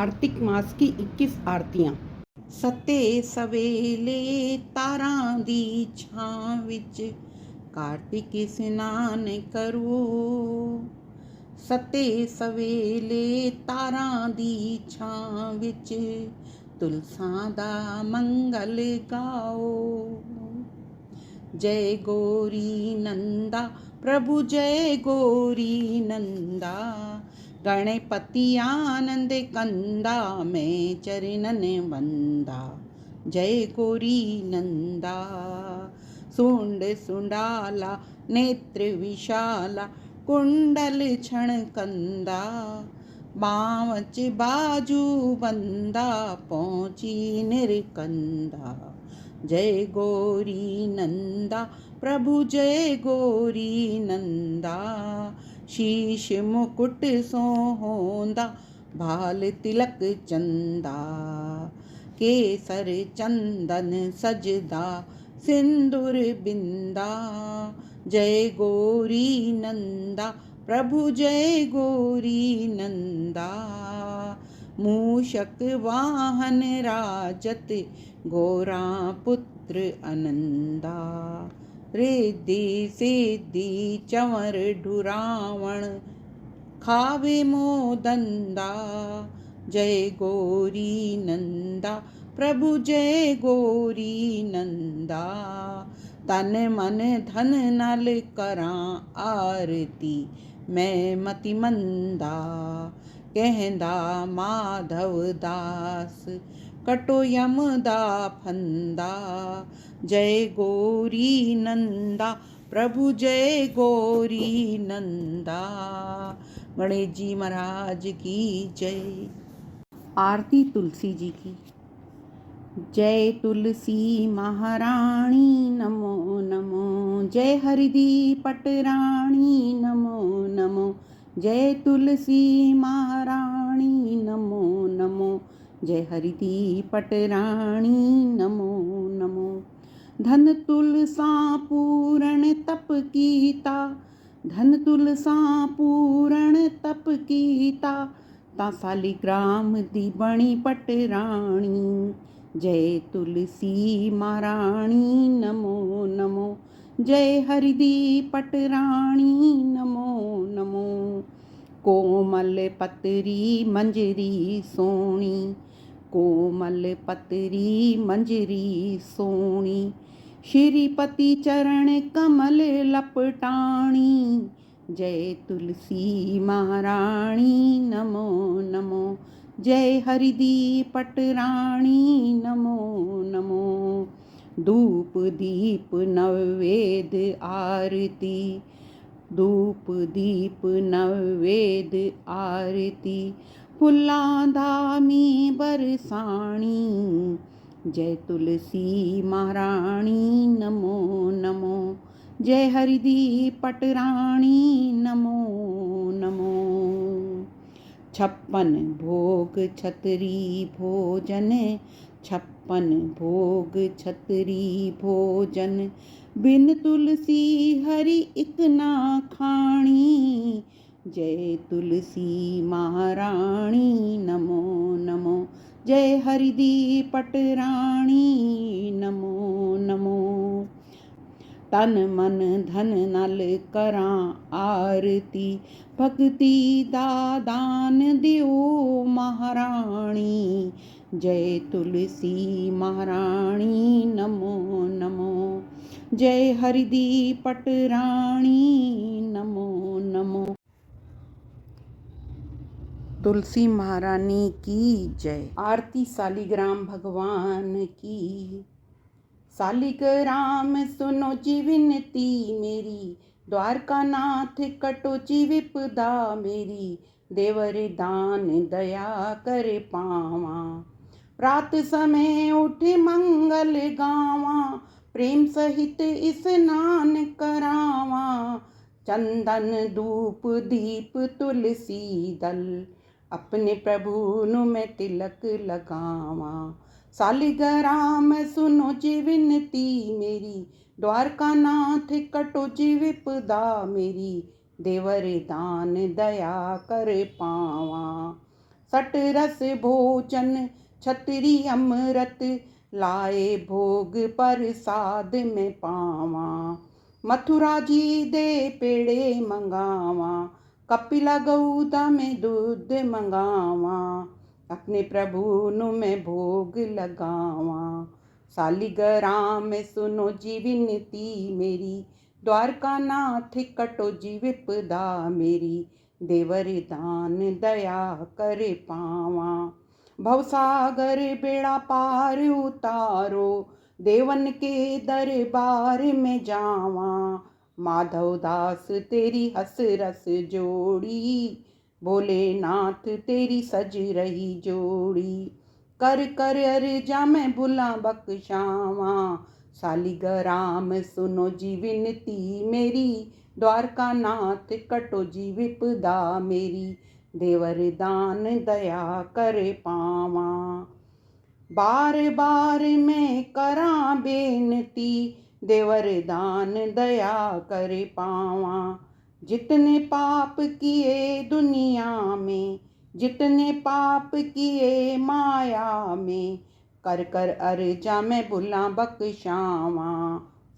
कार्तिक मास की 21 आरतियां। सते सवेले तारां दी छां विच कार्तिक स्नान करो। सते सवेले तारां दी छां विच तुलसां दा मंगल गाओ। जय गौरी नंदा प्रभु जय गौरी नंदा, गणपति आनंद कंदा मैं चरणन वंदा। जय गौरी नंदा सुंड सुंडाला नेत्र विशाला कुंडल क्षण कंदा, बावच बाजू बंदा पहुंची निरकंदा। जय गौरी नंदा प्रभु जय गौरी नंदा, शीश मुकुट सोहोंदा भाल तिलक चंदा, केसर चंदन सजदा सिंदूर बिंदा। जय गौरी नंदा प्रभु जय गौरी नंदा, मूषक वाहन राजत गौरा पुत्र अनंदा, रिद्धि सिद्धि चंवर ढुरावण खावे मोदंदा। जय गौरी नंदा प्रभु जय गौरी नंदा, तन मन धन नल करां आरती मैं मति मंदा। कहंदा माधव दास कटो यम दा फंदा। जय गौरी नंदा प्रभु जय गौरी नंदा। गणेश जी महाराज की जय। आरती तुलसी जी की। जय तुलसी महारानी नमो नमो, जय हरिदी पटरानी नमो नमो, जय तुलसी महारानी नमो नमो, जय हरिदी पटरानी नमो नमो। धन तुलसा पूरण तप कीता, धन तुलसा पूरण तप कीता, ता सालिग्राम दी बणी पटरानी। जय तुलसी महारानी नमो नमो, जय हरिदी पटरानी नमो नमो। कोमल पतरी मंजरी सोनी, कोमल पतरी मंजरी सोनी, श्रीपति चरण कमल लपटाणी। जय तुलसी महारानी नमो नमो, जय हरिदी पटरानी नमो नमो। धूप दीप नवेद आरती, धूप दीप नवेद आरती, फुल्लां धामी बरसाणी। जय तुलसी महारानी नमो नमो, जय हरिदी पटरानी नमो नमो। 56 भोग छतरी भोजन, 56 भोग छतरी भोजन, बिन तुलसी हरि इक ना खाणी। जय तुलसी महारानी नमो नमो, जय हरिदी पटरानी नमो नमो। तन मन धन नल करां आरती, भक्ति दा दान दियो महारानी। जय तुलसी महारानी नमो नमो, जय हरिदी पटरानी नमो नमो। तुलसी महारानी की जय। आरती सालिग्राम भगवान की। सालिग्राम सुनो जी विनती मेरी, द्वारका नाथ कटो जी विपदा मेरी। देवर दान दया कर पावा, रात समय उठ मंगल गावा। प्रेम सहित स्नान करावा, चंदन धूप दीप तुलसी दल, अपने प्रभु नु मैं तिलक लगावा। सालिग्राम सुनो जी विनती मेरी, द्वारका नाथ कटो जी विपदा मेरी। देवर दान दया कर पावा, सट रस भोजन छतरी अमृत, लाए भोग प्रसाद में पावा। मथुरा जी दे पेड़े मंगावा, कपिला गौदा में दूध मंगावा। अपने प्रभु नु मैं भोग लगावा। सालिग्राम में सुनो जी विनती मेरी, द्वारका नाथ कटो जी विपदा मेरी। देवर दान दया करे पावा, भवसागर बेड़ा पार उतारो, देवन के दरबार में जावा। माधव दास तेरी हंस रस जोड़ी, भोलेनाथ तेरी सज रही जोड़ी। कर कर अर्जा मैं भुला बख्शावा, सालिग्राम सुनो जी विनती मेरी, द्वारका नाथ कटो जी विपदा मेरी। देवर दान दया करे पावा, बार बार मैं करा बेनती, देवर दान दया करे पावा। जितने पाप किए दुनिया में, जितने पाप किए माया में, कर कर अर्जा मैं भुला बख्शावा।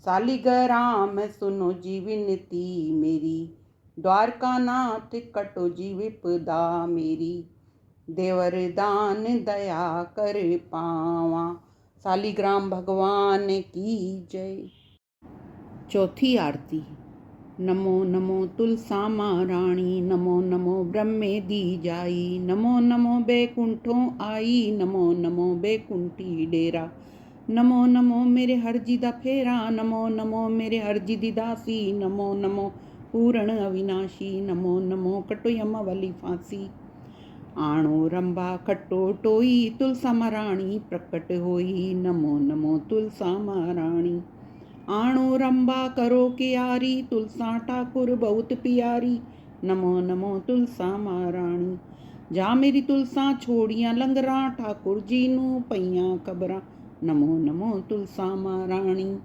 सालिग्राम सुनो जी विनती मेरी, द्वारका नाथ कटो जी विपदा मेरी। देवर दान दया कर पावा। सालिग्राम भगवान की जय। चौथी आरती। नमो नमो तुलसा महारानी, नमो नमो ब्रह्मे दी जाई, नमो नमो बैकुंठों आई, नमो नमो बैकुंठी डेरा। नमो नमो मेरे हरजी दा फेरा, नमो नमो मेरे हरजी दी दासी, नमो नमो पूर्ण अविनाशी, नमो नमो कटो यम वाली फांसी। आणो रंबा खट्टो टोई, तुलसा महारानी प्रकट होई, नमो नमो तुलसा महारानी। आणो रंबा करो कियारी, तुलसा ठाकुर बहुत प्यारी, नमो नमो तुलसा महारानी। जा मेरी तुलसा छोड़ियां लंगरा, ठाकुर जी नू पईयां खबरां, नमो नमो तुलसा महारानी।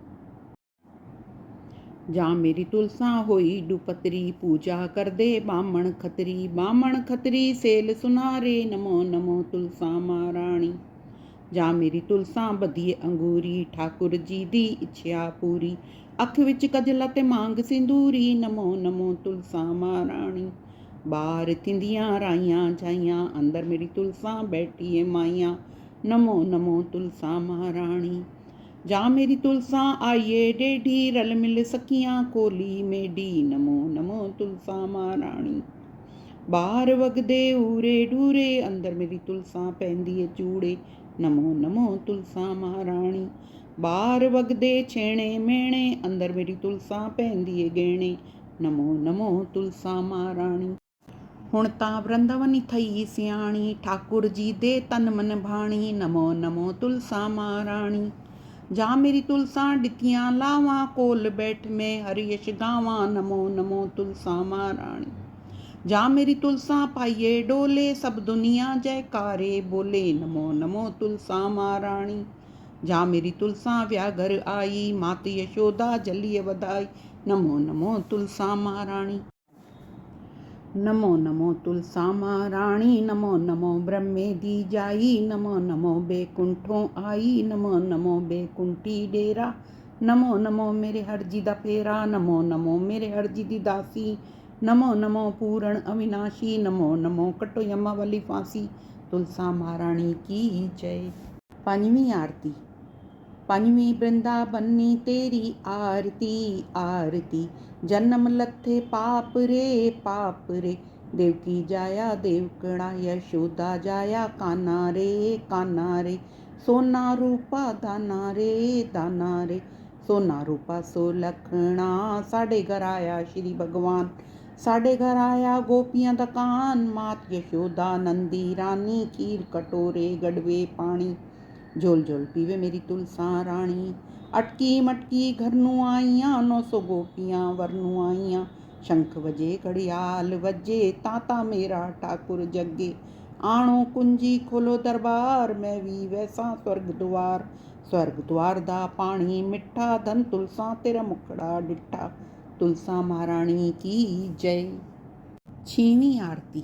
जा मेरी तुलसा होई डुपतरी, पूजा कर दे बामण खतरी, बामण खतरी सेल सुनारे, नमो नमो तुलसा महारानी। जा मेरी तुलसा बधिए अंगूरी, ठाकुर जी दी इच्छा पूरी, अख विच कजला ते मांग सिंदूरी, नमो नमो तुलसा महारानी। बाहर थिंदियां राइयां जाइयां, अंदर मेरी तुलसा बैठी है माइयां, नमो नमो तुलसा महारानी। जा मेरी तुलसा आइए डेढ़ी, रल मिल सकियां कोली मेडी, नमो नमो तुलसा महारानी। बाहर वगदे ऊरे डूरे, अंदर मेरी तुलसा पहनदी है चूड़े, नमो नमो तुलसा महारानी। बाहर वगदे छेणे मेणे, अंदर मेरी तुलसा पहनदी है गहणे, नमो नमो तुलसा महारानी। हुण तां वृंदावनी थई सियाणी, ठाकुर जी दे तन मन भाणी, नमो नमो तुलसा महारानी। जा मेरी तुलसा डितियां लावा, कोल बैठ में हरि यश गावा, नमो नमो तुलसा महारानी। जा मेरी तुलसा पाइये डोले, सब दुनिया जयकारे बोले, नमो नमो तुलसा महारानी। जा मेरी तुलसा व्याघर आई, मात यशोदा जलिय वधाई, नमो नमो तुलसा महारानी। नमो नमो तुलसा महारानी, नमो नमो ब्रह्मे दी जाई, नमो नमो बैकुंठों आई, नमो नमो बैकुंठी डेरा। नमो नमो मेरे हरजी दा फेरा, नमो नमो मेरे हरजी दी दासी, नमो नमो पूर्ण अविनाशी, नमो नमो कटो यमा वाली फांसी। तुलसा महारानी की जय। पंजवीं आरती। पंजवीं वृंदावनी तेरी आरती आरती, जन्म लथे पाप रे पाप रे, देवकी जाया देवकड़ा, यशोदा जाया काना रे काना रे। सोना रूपा दाना रे दाना रे, सोना रूपा सो लखना, साढ़े घर आया श्री भगवान, साढ़े घर आया गोपियां दा कान। मात यशोदा नंदी रानी, खीर कटोरे गड़वे पानी, झोल झोल पीवे मेरी तुलसा रानी। अटकी मटकी घर नू आईयां, 900 गोपियां वर नू आईयां। शंख वजे घड़ियाल वजे, ताता मेरा ठाकुर जगे। आणो कुंजी खोलो दरबार, मैं भी वैसा स्वर्ग द्वार। स्वर्ग द्वार दा पानी मिठा, धन तुलसा तेरा मुखड़ा डिठा। तुलसा महारानी की जय। छीवीं आरती।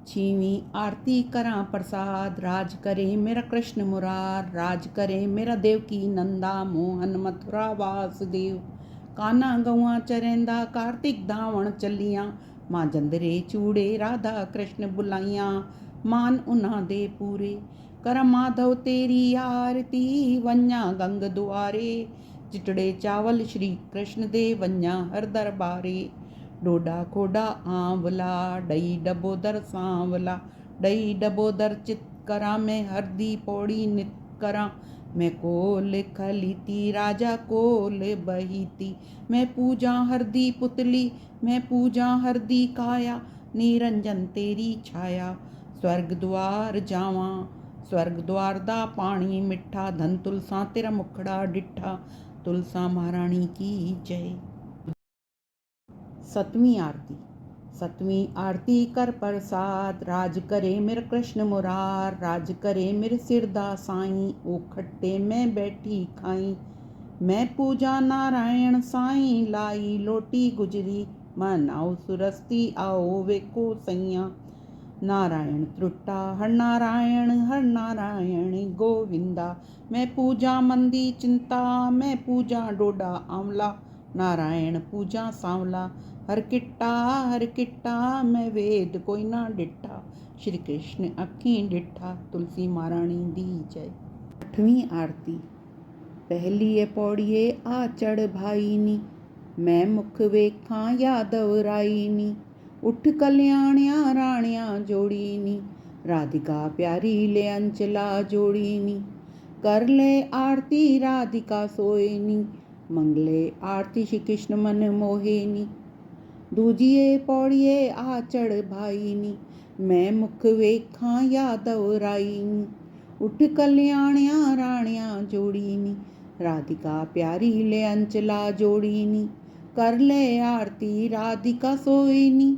छीवीं आरती करां प्रसाद, राज करे मेरा कृष्ण मुरार, राज करे मेरा देवकी नंदा, मोहन मथुरा वासुदेव। काना गौआं चरैंदा, कार्तिक धावण चलियां, मां जंदरे चूड़े राधा कृष्ण बुलाइयां, मान उन्हां दे पूरे। कर माधव तेरी आरती, वंजा गंग दुआरे, चिटड़े चावल श्री कृष्ण दे वंजा हर दरबारे। डोडा खोडा आंवला, डई डबोदर सांवला, डई डबोदर चित करा, मैं हरदी पौड़ी नित करा। मैं कोल खलीती राजा कोल बहीती, मैं पूजा हरदी पुतली, मैं पूजा हरदी काया, निरंजन तेरी छाया। स्वर्ग द्वार जावां, स्वर्ग द्वार दा पानी मिठा, धन तुलसा तेरा मुखड़ा डिठा। तुलसा महारानी की जय। सतवीं आरती। सतवीं आरती कर प्रसाद, राज करे मेरे कृष्ण मुरार, राज करे मेरे सिरदा साईं, ओ खट्टे मैं बैठी खाई। मैं पूजा नारायण साईं, लाई लोटी गुजरी, मन आओ सुरस्ती आओ वेखो सैया। नारायण त्रुट्टा हर नारायण गोविंदा, मैं पूजा मंदी चिंता, मैं पूजा डोडा आंवला, नारायण पूजा सांवला। हर किट्टा मैं वेद कोई ना डिठा, श्री कृष्ण अखीं डिठा। तुलसी महारानी दी जय। आठवीं आरती। पहली पौड़िए आ चढ़ भाईनी, मैं मुख वेखां यादव राईनी, उठ कल्याणिया राणिया जोड़ीनी, राधिका प्यारी ले अंचला जोड़ीनी। कर ले आरती राधिका सोयनी, मंगले आरती श्री कृष्ण मन मोहेनी। दूजिए पौड़िए आ चढ़ भाईनी, मैं मुख वेखां यादव राईनी, उठ कल्याणिया राणिया जोड़ीनी, राधिका प्यारी ले अंचला जोड़ीनी। कर ले आरती राधिका सोईनी,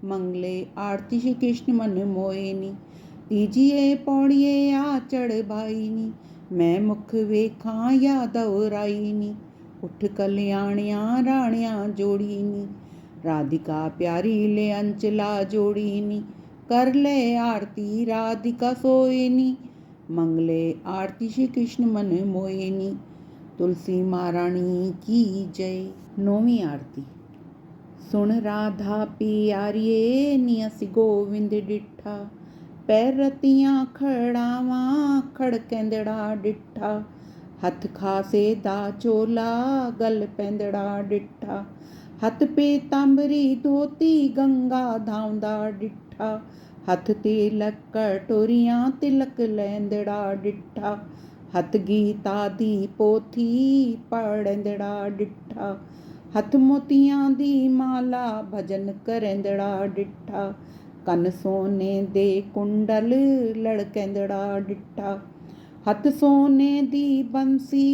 मंगले आरती श्री कृष्ण मन मोहिनी। तीजिए पौड़िए आ चढ़ भाईनी, मैं मुख वेखां यादव राईनी, उठ कल्याणिया राणिया जोड़ीनी, राधिका प्यारी ले अंचला जोड़ीनी। कर ले आरती राधिका सोयनी, मंगले आरती श्री कृष्ण मन मोहिनी। तुलसी महारानी की जय। नौवीं आरती। सुन राधा प्यारिये नियस गोविंद डिठा, पैर रतियां खड़ावा खड़केंदड़ा डिठा, हथ खासे दा चोला गल पैंदड़ा डिठा, हथ पीतांबरी धोती गंगा धावंदा डिठा, हथ तिलक कटोरियां तिलक लैंदड़ा डिठा, हथ गीता दी पोथी पढ़ंदड़ा डिठा, हथ मोतियां दी माला भजन करेंदड़ा डिठा, कन सोने दे कुंडल लड़केंदड़ा डिठा, हथ सोने दी बंसी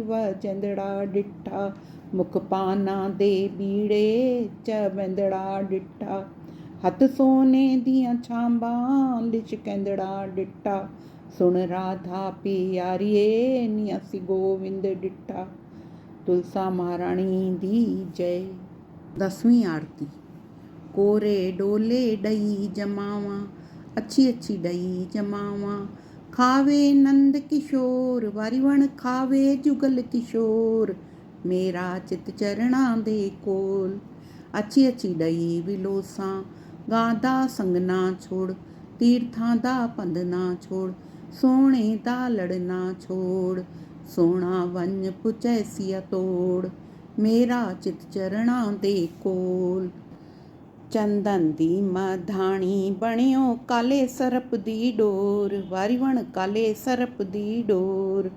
वजेंदड़ा डिठा, मुख पाना दे बीड़े चवेंदड़ा डिठा, हथ सोने दियां छांबां लिशकेंदड़ा डिठा। सुन राधा प्यारिये नियसी गोविंद डिठा। तुलसा महारानी दी जय। 10वीं आरती। कोरे डोले डई जमावा, अच्छी अच्छी डई जमावा, खावे नंद किशोर, वारीवण खावे जुगल किशोर, मेरा चित चरणा दे कोल। अच्छी अच्छी डई विलोसा, गादा संग ना छोड़, तीर्थां दा पंध ना छोड़, सोने दा लड़ ना छोड़, सोना वन पुचैसिया तोड़, मेरा चित चरणा दे कोल। चंदन दी मधाणी बणियो काले सरप दी डोर, वारीवण काले सरप दी डोर,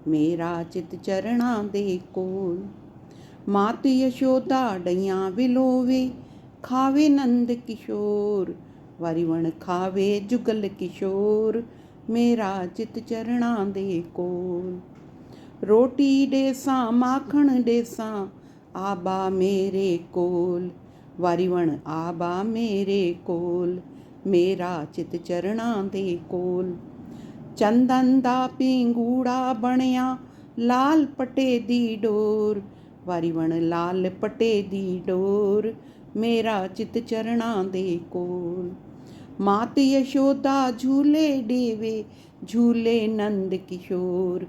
मेरा चित चरणा दे कोल। मात यशोदा डैयां विलोवे, खावे नंद किशोर, वारीवण खावे जुगल किशोर, मेरा चित चरणा दे कोल। रोटी डेसा माखण डेसा, आबा मेरे कोल, वारीवण आबा मेरे कोल, मेरा चित चरणा दे कोल। चंदन दा पिंगूड़ा बणिया लाल पटे दी डोर, वारीवण लाल पटे दी डोर, मेरा चित चरणा दे कोल। मात यशोदा झूले डेवे झूले नंद किशोर,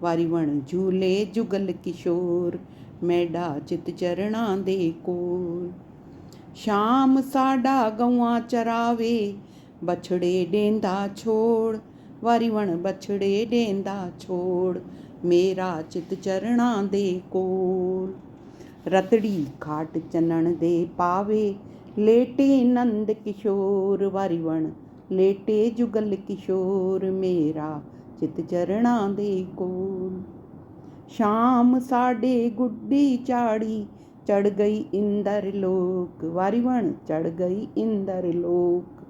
ਵਾਰੀ ਵਣ ਝੂਲੇ ਜੁਗਲ ਕਿਸ਼ੋਰ, ਮੈਡਾ ਚਿਤ ਚਰਣਾ ਦੇ ਕੋਲ। ਸ਼ਾਮ ਸਾਡਾ ਗਊਆਂ ਚਰਾਵੇ ਬਛੜੇ ਡੇਂਦਾ ਛੋੜ, ਵਾਰੀ ਵਣ ਬਛੜੇ ਡੇਂਦਾ ਛੋੜ, ਮੇਰਾ ਚਿਤ ਚਰਣਾ ਦੇ ਕੋਲ। ਰਤੜੀ ਖਾਟ ਚੰਨਣ ਦੇ ਪਾਵੇ ਲੇਟੇ ਨੰਦ ਕਿਸ਼ੋਰ, ਵਾਰੀ ਵਣ ਲੇਟੇ ਜੁਗਲ ਕਿਸ਼ੋਰ, ਮੇਰਾ ਚਿਤ ਚਰਣਾ ਦੇ ਕੋਲ। ਸ਼ਾਮ ਸਾਡੇ ਗੁੱਡੀ ਚਾੜੀ ਚੜ ਗਈ ਇੰਦਰ ਲੋਕ, ਵਾਰੀ ਵਣ ਚੜ ਗਈ ਇੰਦਰ ਲੋਕ,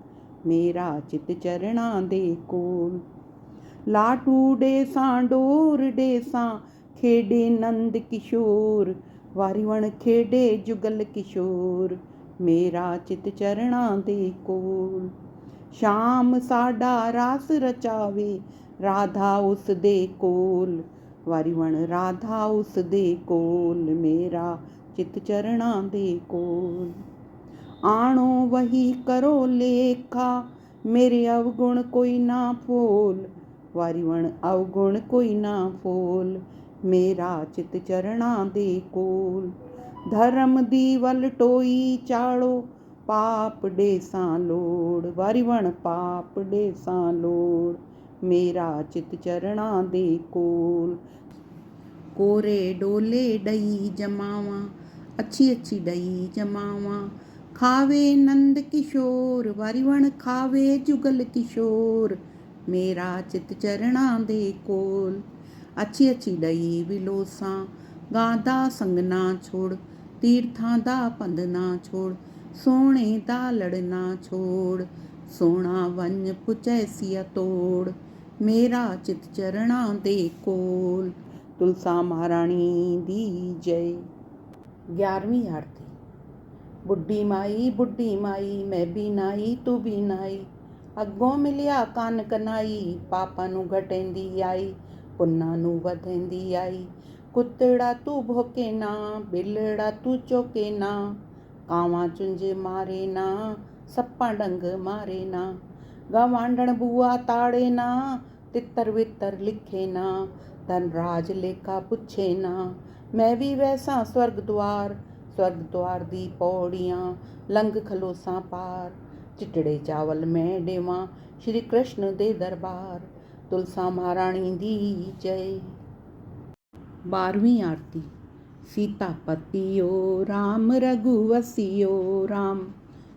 ਮੇਰਾ ਚਿਤ ਚਰਣਾ ਦੇ ਕੋਲ। ਲਾਟੂ ਡੇਸਾਂ ਡੋਰ ਡੇਸਾਂ ਖੇਡੇ ਨੰਦ ਕਿਸ਼ੋਰ, ਵਾਰੀ ਵਣ ਖੇਡੇ ਜੁਗਲ ਕਿਸ਼ੋਰ, ਮੇਰਾ ਚਿਤ ਚਰਣਾ ਦੇ ਕੋਲ। ਸ਼ਾਮ ਸਾਡਾ ਰਾਸ ਰਚਾਵੇ ਰਾਧਾ ਉਸ ਦੇ ਕੋਲ, ਵਾਰੀ ਵਣ ਰਾਧਾ ਉਸ ਦੇ ਕੋਲ, ਮੇਰਾ ਚਿਤ ਚਰਣਾ ਦੇ ਕੋਲ। ਆਣੋ ਵਹੀ ਕਰੋ ਲੇਖਾ ਮੇਰੇ ਅਵਗੁਣ ਕੋਈ ਨਾ ਫੋਲ, ਵਾਰੀ ਵਣ ਅਵਗੁਣ ਕੋਈ ਨਾ ਫੋਲ, ਮੇਰਾ ਚਿਤ ਚਰਣਾ ਦੇ ਕੋਲ। ਧਰਮ ਦੀ ਵਲ ਟੋਈ ਚਾੜੋ ਪਾਪ ਡੇਸਾਂ ਲੋੜ, ਵਾਰੀ ਵਣ ਪਾਪ ਡੇਸਾਂ ਲੋੜ, ਮੇਰਾ ਚਿਤ ਚਰਣਾ ਦੇ ਕੋਲ। ਕੋਰੇ ਡੋਲੇ ਡਈ ਜਮਾਵਾਂ ਅੱਛੀ ਅੱਛੀ ਡਈ ਜਮਾਵਾਂ, ਖਾਵੇ ਨੰਦ ਕਿਸ਼ੋਰ, ਵਾਰੀ ਵਣ ਖਾਵੇ ਜੁਗਲ ਕਿਸ਼ੋਰ, ਮੇਰਾ ਚਿਤ ਚਰਣਾ ਦੇ ਕੋਲ। ਅੱਛੀ ਅੱਛੀ ਡਈ ਵਿਲੋਸਾਂ ਗਾਂ ਦਾ ਸੰਗ ਨਾ ਛੋੜ, ਤੀਰਥਾਂ ਦਾ ਪੰਧ ਨਾ ਛੋੜ, ਸੋਹਣੇ ਦਾ ਲੜਨਾ ਛੋੜ, ਸੋਹਣਾ ਵੰਜ ਪੁਚੈਸੀਆ ਤੋੜ, ਮੇਰਾ ਚਿਤ ਚਰਣਾ ਦੇ ਕੋਲ। ਤੁਲਸਾ ਮਹਾਰਾਣੀ ਦੀ ਜੈ। 11ਵੀਂ ਆਰਤੀ। ਬੁੱਢੀ ਮਾਈ ਮੈਂ ਵੀ ਨਾਈ ਤੂੰ ਵੀ ਨਾਈ, ਅੱਗੋਂ ਮਿਲਿਆ ਕੰਨ ਕਨਾਈ, ਪਾਪਾਂ ਨੂੰ ਘਟੇਂਦੀ ਆਈ ਪੁੰਨਾਂ ਨੂੰ ਵਧੇਂਦੀ ਆਈ। ਕੁੱਤੜਾ ਤੂੰ ਭੋਕੇ ਨਾ ਬਿਲੜਾ ਤੂੰ ਚੋਕੇ ਨਾ, ਕਾਵਾਂ ਚੁੰਝ ਮਾਰੇ ਨਾ ਸੱਪਾਂ ਡੰਗ ਮਾਰੇ ਨਾ, ਗਵਾਂਢਣ ਬੂਆ ਤਾੜੇ ਨਾ ਤਿੱਤਰ ਵਿਤਰ ਲਿਖੇ ਨਾ, ਧਨ ਰਾਜ ਲੇਖਾ ਪੁੱਛੇ ਨਾ। ਮੈਂ ਵੀ ਵੈਸਾ ਸਵਰਗ ਦੁਆਰ ਦੀ ਪੌੜੀਆਂ ਲੰਘ ਖਲੋਸਾਂ ਪਾਰ, ਚਿੱਟੜੇ ਚਾਵਲ ਮੈਂ ਦੇਵਾਂ ਸ਼੍ਰੀ ਕ੍ਰਿਸ਼ਨ ਦੇ ਦਰਬਾਰ। ਤੁਲਸਾ ਮਹਾਰਾਣੀ ਦੀ ਜੈ। 12ਵੀਂ ਆਰਤੀ। सीतापतियो राम रघुवसियो राम,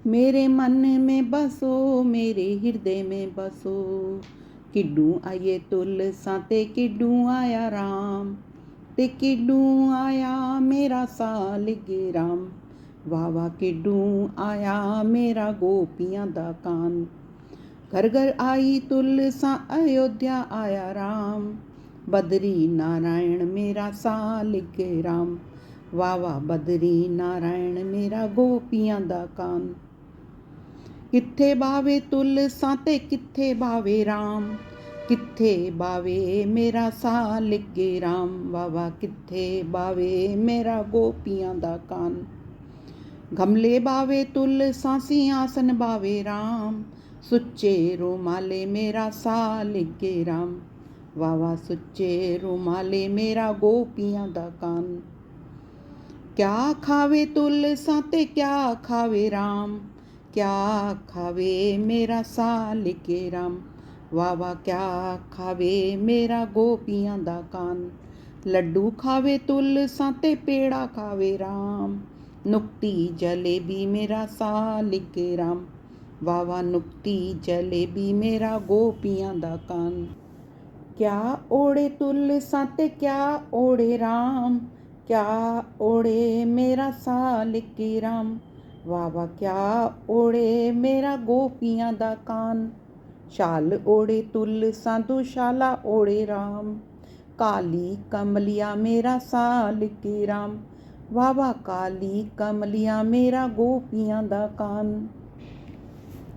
मेरे मन में बसो मेरे हृदय में बसो। किड्डू आइए तुलसा ते किड्डू आया राम, ते किड्डू आया मेरा सालिग राम, वाह वाह किड्डू आया मेरा गोपियां दा कान। घर घर आई तुलसा अयोध्या आया राम, बदरी नारायण मेरा सालिग राम, वाह वाह बदरी नारायण मेरा गोपियां दा कान। किथे बावे तुलसा ते किथे बावे राम, किथे बावे मेरा सालिग राम, वाह वाह किथे बावे मेरा गोपियां दा कान। गमले बावे तुलसा सिंहासन बावे राम, सुच्चे रुमाले मेरा सालिग राम, वाह वाह सुच्चे रुमाले मेरा गोपियां दा कान। क्या खावे तुलसा ते क्या खावे राम, क्या खावे मेरा सालिग राम, वाह वाह क्या खावे मेरा गोपियां दा कान। लड्डू खावे तुलसा ते पेड़ा खावे राम, नुक्ती जलेबी मेरा सालिग राम, वाह वाह नुक्ती जलेबी मेरा गोपियां दा कान। क्या ओढ़े तुलसा ते क्या ओढ़े राम, क्या ओढ़े मेरा सालिग राम, वाह वाह क्या ओढ़े मेरा गोपियां दा कान। शाल ओढ़े तुलसा दुशाला ओढ़े राम, काली कमलिया मेरा सालिग राम, वाह वाह काली कमलिया मेरा गोपियां दा कान।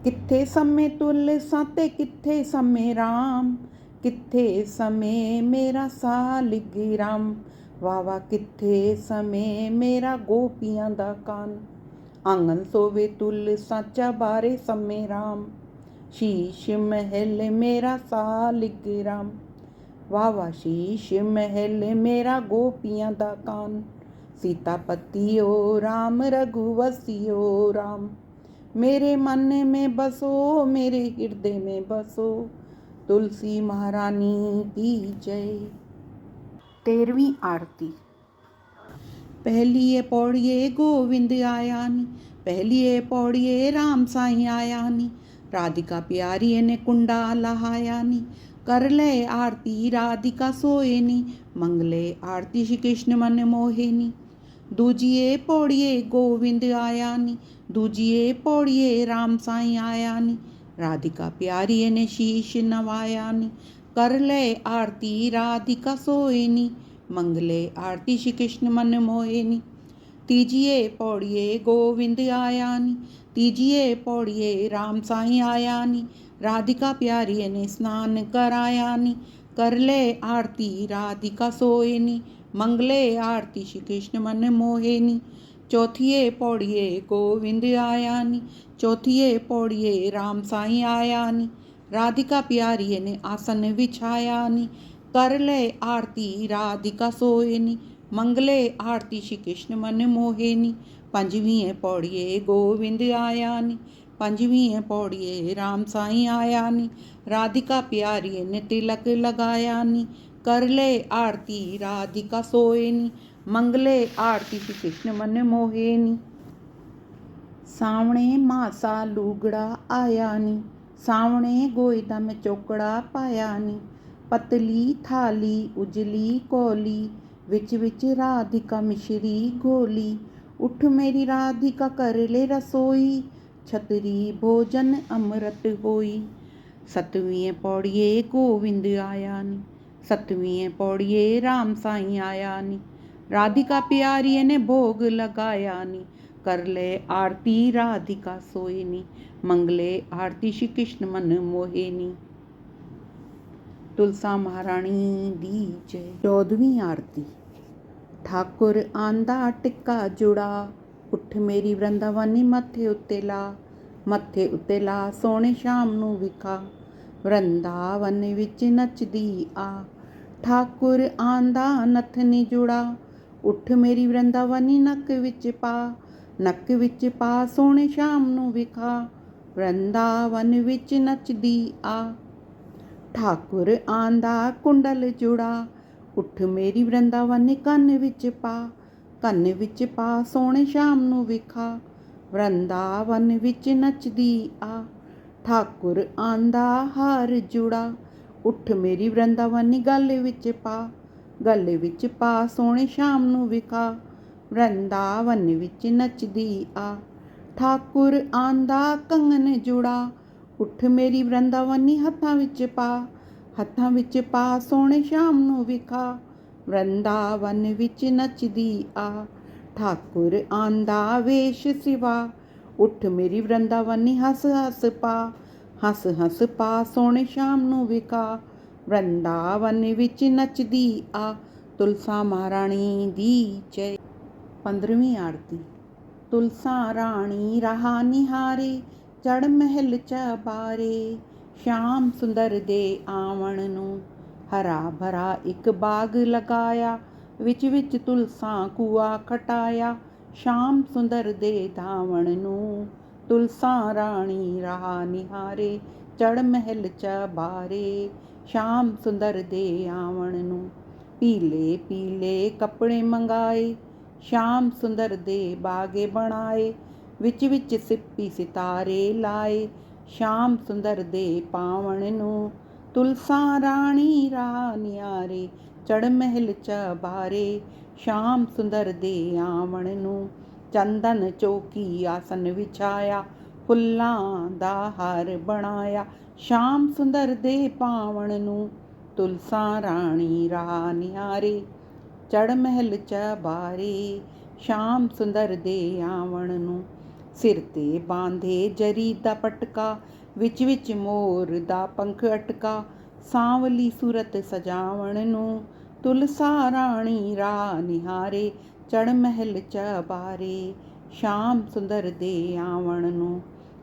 किथे समय तुलसा ते किथे समय राम, किथे समय मेरा सालिग राम, वाह वाह किथे समय मेरा गोपियां दा कान। आंगन सोवे तुलसा चबारे समय राम, शीश महल मेरा सालिग्राम। वाह वाह शीश महल मेरा गोपियां दा कान। सीतापति ओ राम रघुवंशी ओ राम। मेरे मन में बसो मेरे हृदय में बसो। तुलसी महारानी की जय। 13वीं आरती। पहलिए पौड़िए गोविंद आया नी। पहलिए पौड़िए राम साईं आया नी। राधिका प्यारी ने कुंडा लहाया नी। कर ले आरती राधिका सोए नी। मंगले आरती श्री कृष्ण मन मोहे नी। दूजिए पौड़िए गोविंद आया नी। दूजिए पौड़िए राम साईं आया नी। राधिका प्यारी ने शीश नवाया नी। कर ले आरती राधिका सोए नी। मंगले आरती श्री कृष्ण मन मोहे नी। तीजिए पौड़िए गोविंद आया नी। तीजिए पौड़िए राम साईं आया नी। राधिका प्यारी ने स्नान कराया नी। कर ले आरती राधिका सोए नी। मंगले आरती श्री कृष्ण मन मोहे नी। चौथिए पौड़िए गोविंद आया नी। चौथिए पौड़िए राम साईं आया नी। राधिका प्यारी ने आसन बिछाया नी। कर ले आरती राधिका सोए नी। मंगले आरती श्री कृष्ण मन मोहे नी। पंजवीं पौड़िए गोविंद आया नी। पंजवीं पौड़िए राम साईं आया नी। राधिका प्यारी ने तिलक लगाया नी। कर ले आरती राधिका सोए नी। मंगले आरती श्री कृष्ण मन मोहे नी। सावणे मासा लूगड़ा आया नी। सावणे गोयदा में चौकड़ा पाया नी। पतली थाली उजली कोली। विच विच राधिका मिश्री घोली। उठ मेरी राधिका कर ले रसोई। छतरी भोजन अमृत होई। सतवीं पौड़िए गोविंद आया नी। सतवीं पौड़िए राम साईं आया नी। राधिका प्यारी ने भोग लगाया नी। कर ले आरती राधिका सोए नी। मंगले आरती श्री कृष्ण मन मोहे नी। तुलसा महारानी दी जय। 14वीं आरती। ठाकुर आंदा टिक्का जुड़ा। उठ मेरी वृंदावनी मत्थे उत्ते ला। मत्थे उत्ते ला सोने शाम नूं विखा। वृंदावन विच नचदी आ। ठाकुर आंदा नथनी जुड़ा। उठ मेरी वृंदावनी नक विच पा। नक विच पा सोने शाम नूं विखा। वृंदावन विच नचदी आ। ठाकुर आंदा कुंडल जुड़ा। उठ मेरी वृंदावनी ਕੰਨ ਵਿੱਚ ਪਾ। ਕੰਨ ਵਿੱਚ ਪਾ ਸੋਹਣੇ ਸ਼ਾਮ ਨੂੰ ਵਿਖਾ। ਵਰਿੰਦਾਵਨ ਵਿੱਚ ਨੱਚਦੀ ਆ। ਠਾਕੁਰ ਆਂਦਾ ਹਾਰ ਜੁੜਾ। ਉੱਠ ਮੇਰੀ ਵਰਿੰਦਾਵਨੀ ਗਲ ਵਿੱਚ ਪਾ। ਗਲ ਵਿੱਚ ਪਾ ਸੋਹਣੇ ਸ਼ਾਮ ਨੂੰ ਵਿਖਾ। ਵਰਿੰਦਾਵਨ ਵਿੱਚ ਨੱਚਦੀ ਆ। ਠਾਕੁਰ ਆਂਦਾ ਕੰਗਨ ਜੁੜਾ। ਉੱਠ ਮੇਰੀ ਵਰਿੰਦਾਵਨੀ ਹੱਥਾਂ ਵਿੱਚ ਪਾ। ਹੱਥਾਂ ਵਿੱਚ ਪਾ ਸੋਹਣੇ ਸ਼ਾਮ ਨੂੰ ਵਿਖਾ। ਵਰਿੰਦਾਵਨ ਵਿੱਚ ਨੱਚਦੀ ਆ। ਠਾਕੁਰ ਆਂਦਾ ਵੇਸ਼ ਸਿਵਾ। ਉੱਠ ਮੇਰੀ ਵਰਿੰਦਾਵਨੀ ਹੱਸ ਹੱਸ ਪਾ। ਹੱਸ ਹੱਸ ਪਾ ਸੋਹਣੇ ਸ਼ਾਮ ਨੂੰ ਵਿਖਾ। ਵਰਿੰਦਾਵਨ ਵਿੱਚ ਨੱਚਦੀ ਆ। ਤੁਲਸਾ ਮਹਾਰਾਣੀ ਦੀ ਜੈ। 15ਵੀਂ ਆਰਤੀ। ਤੁਲਸਾ ਰਾਣੀ ਰਹਾ ਨਿਹਾਰੇ। ਚੜ ਮਹਿਲ ਚਬਾਰੇ। ਸ਼ਾਮ ਸੁੰਦਰ ਦੇ ਆਵਣ ਨੂੰ ਹਰਾ ਭਰਾ ਇੱਕ ਬਾਗ ਲਗਾਇਆ। ਵਿੱਚ ਵਿੱਚ ਤੁਲਸਾ ਕੂਆ ਖਟਾਇਆ। ਸ਼ਾਮ ਸੁੰਦਰ ਦੇ ਧਾਵਣ ਨੂੰ ਤੁਲਸਾ ਰਾਣੀ ਰਹਾ ਨਿਹਾਰੇ। ਚੜ ਮਹਿਲ ਚਬਾਰੇ। ਸ਼ਾਮ ਸੁੰਦਰ ਦੇ ਆਵਣ ਨੂੰ ਪੀਲੇ ਪੀਲੇ ਕੱਪੜੇ ਮੰਗਾਏ। ਸ਼ਾਮ ਸੁੰਦਰ ਦੇ ਬਾਗੇ ਬਣਾਏ। ਵਿੱਚ ਵਿੱਚ ਸਿੱਪੀ ਸਿਤਾਰੇ ਲਾਏ। ਸ਼ਾਮ ਸੁੰਦਰ ਦੇ ਪਾਵਣ ਨੂੰ ਤੁਲਸਾ ਰਾਣੀ ਰਹਾ ਨਿਹਾਰੇ। ਚੜ ਮਹਿਲ ਚਬਾਰੇ। ਸ਼ਾਮ ਸੁੰਦਰ ਦੇ ਆਵਣ ਨੂੰ ਚੰਦਨ ਚੌਕੀ ਆਸਨ ਵਿਛਾਇਆ। ਫੁੱਲਾਂ ਦਾ ਹਾਰ ਬਣਾਇਆ। ਸ਼ਾਮ ਸੁੰਦਰ ਦੇ ਪਾਵਣ ਨੂੰ ਤੁਲਸਾ ਰਾਣੀ ਰਹਾ ਨਿਹਾਰੇ। ਚੜ ਮਹਿਲ ਚਬਾਰੇ। ਸ਼ਾਮ ਸੁੰਦਰ ਦੇ ਆਵਣ ਨੂੰ ਸਿਰ ਤੇ ਬਾਂਧੇ ਜਰੀ ਦਾ ਪਟਕਾ। ਵਿੱਚ ਵਿੱਚ ਮੋਰ ਦਾ ਪੰਖ ਅਟਕਾ। ਸਾਂਵਲੀ ਸੂਰਤ ਸਜਾਵਣ ਨੂੰ ਤੁਲਸਾ ਰਾਣੀ ਰਹਾ ਨਿਹਾਰੇ। ਚੜ ਮਹਿਲ ਚਬਾਰੇ। ਸ਼ਾਮ ਸੁੰਦਰ ਦੇ ਆਵਣ ਨੂੰ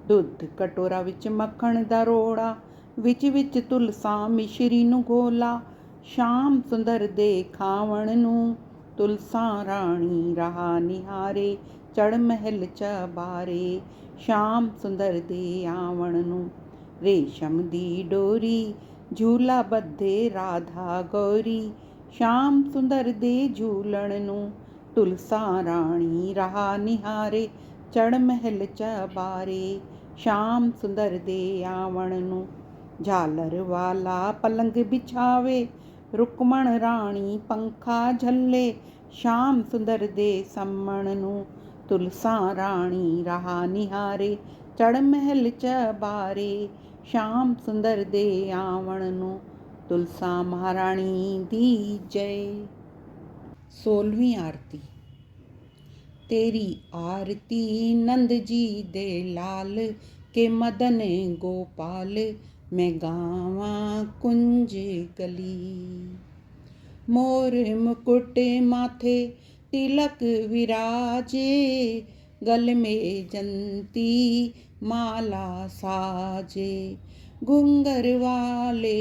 ਦੁੱਧ ਕਟੋਰਾ ਵਿੱਚ ਮੱਖਣ ਦਾ ਰੋੜਾ, ਵਿੱਚ ਤੁਲਸਾਂ ਮਿਸ਼ਰੀ ਨੂੰ ਘੋਲਾ। ਸ਼ਾਮ ਸੁੰਦਰ ਦੇ ਖਾਵਣ ਨੂੰ, ਤੁਲਸਾਂ ਰਾਣੀ ਰਹਾ ਨਿਹਾਰੇ, ਚੜ੍ਹ ਮਹਿਲ ਚਬਾਰੇ। ਸ਼ਾਮ ਸੁੰਦਰ ਦੇ ਆਵਣ ਨੂੰ, ਰੇਸ਼ਮ ਦੀ ਡੋਰੀ ਝੂਲਾ ਬੱਧੇ ਰਾਧਾ ਗੌਰੀ। ਸ਼ਾਮ ਸੁੰਦਰ ਦੇ ਝੂਲਣ ਨੂੰ, ਤੁਲਸਾਂ ਰਾਣੀ ਰਹਾ ਨਿਹਾਰੇ, ਚੜ੍ਹ ਮਹਿਲ ਚਬਾਰੇ। ਸ਼ਾਮ ਸੁੰਦਰ ਦੇ ਆਵਣ ਨੂੰ, ਝਾਲਰ ਵਾਲਾ ਪਲੰਗ ਬਿਛਾਵੇ, ਰੁਕਮਣ ਰਾਣੀ ਪੰਖਾ ਝੱਲੇ। ਸ਼ਾਮ ਸੁੰਦਰ ਦੇ ਸੰਮਣ ਨੂੰ, ਤੁਲਸਾਂ ਰਾਣੀ ਰਹਾ ਨਿਹਾਰੇ, ਚੜ੍ਹ ਮਹਿਲ ਚਬਾਰੇ। ਸ਼ਾਮ ਸੁੰਦਰ ਦੇ ਆਵਣ ਨੂੰ, ਤੁਲਸਾਂ ਮਹਾਰਾਣੀ ਦੀ ਜੈ। 16ਵੀਂ ਆਰਤੀ। तेरी आरती नंद जी दे लाल के मदन गोपाल, मैं गावा कुंज गली। मोर मुकुट माथे तिलक विराजे, गल में जंती माला साजे। घुंगर वाले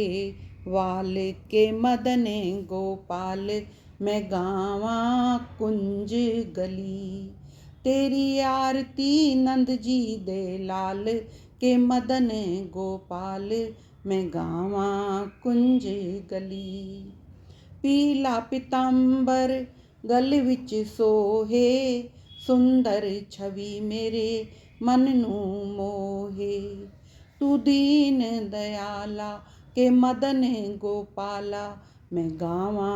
वाल के मदन गोपाल, मैं गावा कुंज गली। तेरी आरती नंद जी दे लाल के मदन गोपाल, मैं गावा कुंज गली। पीला पितांबर गल विच सोहे, सुंदर छवि मेरे मन नू मोहे। तू दीन दयाला के मदन गोपाला, मैं गावा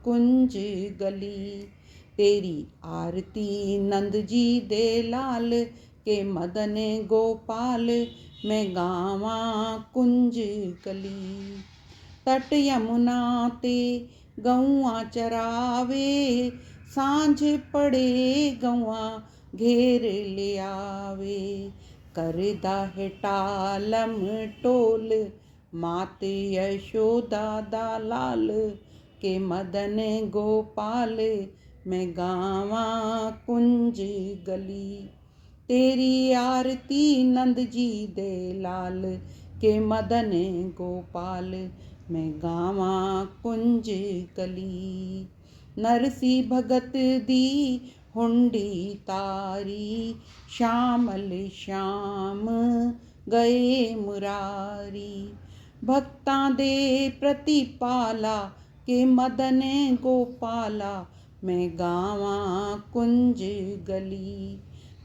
कुंज गली। तेरी आरती नंद जी दे लाल के मदन गोपाल, मैं गावा कुंज गली। तट यमुना ते गौआं चरावे, सांझ पड़े गौआं घेर लियावे। करदा है टालम टोल, मात यशोदा दा लाल के मदन गोपाल, मैं गावा कुंज गली। तेरी आरती नंद जी दे लाल के मदन गोपाल, मैं गावा कुंज गली। नरसी भगत दी हुंडी तारी, श्यामल श्याम गए मुरारी। भक्तां दे प्रतिपाला के मदन गोपाला, मैं गावा कुंज गली।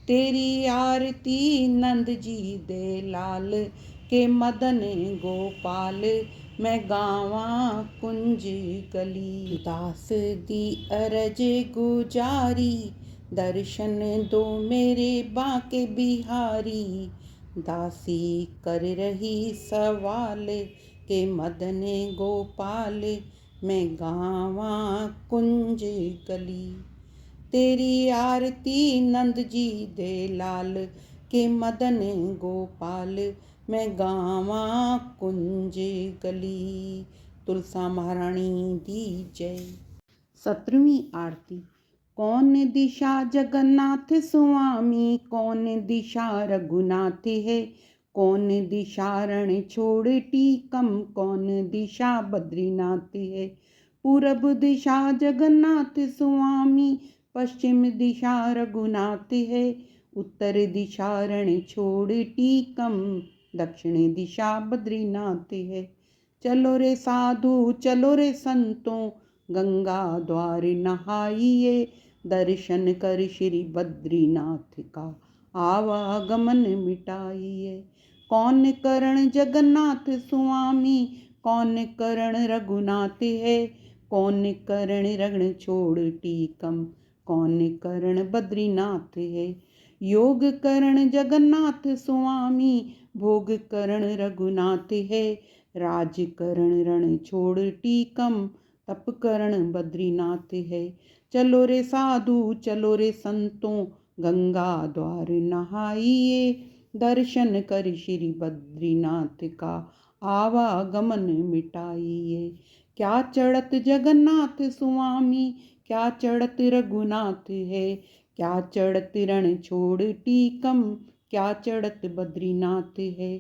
तेरी आरती नंद जी दे लाल के मदन गोपाल, मैं गावा कुंज गली। दास दी अरज गुजारी, दर्शन दो मेरे बांके बिहारी। दासी कर रही सवाल के मदन गोपाल, मैं गावा कुंज गली। तेरी आरती नंद जी दे लाल के मदन गोपाल, मैं गावा कुंज गली। तुलसा महारानी दी जय। 17वीं आरती। कौन दिशा जगन्नाथ स्वामी, कौन दिशा रघुनाथ है। कौन दिशा रण छोड़ टीकम, कौन दिशा बद्रीनाथ है। पूरब दिशा जगन्नाथ स्वामी, पश्चिम दिशा रघुनाथ है। उत्तर दिशा रण छोड़ टीकम, दक्षिण दिशा बद्रीनाथ है। चलो रे साधु चलो रे संतों, गंगा द्वार नहाइए। दर्शन कर श्री बद्रीनाथ का आवागमन मिटाइए। कौन करण जगन्नाथ स्वामी, कौन करण रघुनाथ है। कौन करण रण छोड़ टीकम, कौन करण बद्रीनाथ है। योग करण जगन्नाथ स्वामी, भोग करण रघुनाथ है। राज करण रण छोड़ टीकम, तप करण बद्रीनाथ है। चलो रे साधु चलो रे संतों, गंगा द्वार नहाइए। दर्शन कर श्री बद्रीनाथ का आवागमन मिटाइए। क्या चढ़त जगन्नाथ स्वामी, क्या चढ़त रघुनाथ है। क्या चढ़त रण छोड़ टीकम, क्या चढ़त बद्रीनाथ है।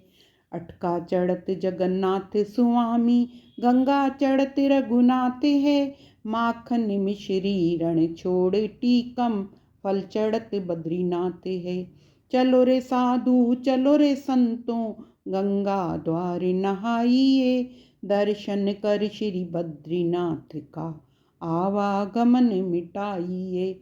अटका चढ़त जगन्नाथ स्वामी, गंगा चढ़त रघुनाथ है। माखन मिश्री रण छोड़ टीकम, फल चढ़त बद्रीनाथ है। चलो रे साधु चलो रे संतों, गंगा द्वार नहाइए। दर्शन कर श्री बद्रीनाथ का, आवागमन मिटाइए।